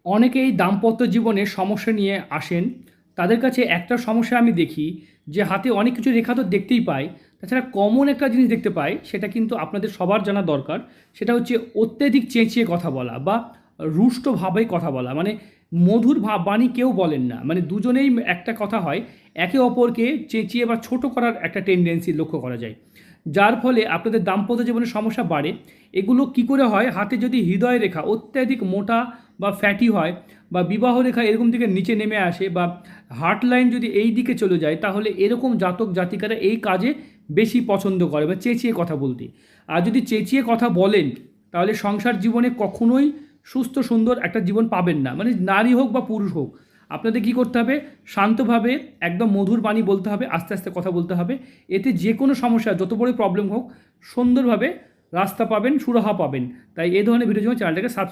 অনেকেই দাম্পত্য জীবনে সমস্যা নিয়ে আসেন। তাদের কাছে একটা সমস্যা আমি দেখি যে হাতে অনেক কিছু রেখা তো দেখতেই পাই। তাছাড়া কমন একটা জিনিস দেখতে পাই, সেটা কিন্তু আপনাদের সবার জানা দরকার। সেটা হচ্ছে অত্যধিক চেঁচিয়ে কথা বলা বা রুষ্টভাবে কথা বলা। মানে মধুর বাণী কেউ বলেন না। মানে দুজনেই একটা কথা হয়, একে অপরকে চেঁচিয়ে বা ছোট করার একটা টেনডেন্সি লক্ষ্য করা যায়। যার ফলে আপনাদের দাম্পত্য জীবনে সমস্যা বাড়ে। এগুলো কি করে হয়? হাতে যদি হৃদয় রেখা অত্যাধিক মোটা বা ফ্যাটি হয়, বা বিবাহ রেখা এরকম দিকে নিচে নেমে আসে, বা হার্ট লাইন যদি এই দিকে চলে যায়, তাহলে এরকম জাতক জাতিকারা এই কাজে বেশি পছন্দ করে বা চেঁচিয়ে কথা বলতে। আর যদি চেঁচিয়ে কথা বলেন, তাহলে সংসার জীবনে কখনোই সুস্থ সুন্দর একটা জীবন পাবেন না। মানে নারী হোক বা পুরুষ হোক, আপনাদের কী করতে হবে? শান্তভাবে একদম মধুর বাণী বলতে হবে, আস্তে আস্তে কথা বলতে হবে। এতে যে কোনো সমস্যা, যত বড় প্রবলেম হোক, সুন্দরভাবে রাস্তা পাবেন, সুরাহা পাবেন। তাই এই ধরনের ভিডিওর জন্য চ্যানেলটাকে সাবস্ক্রাইব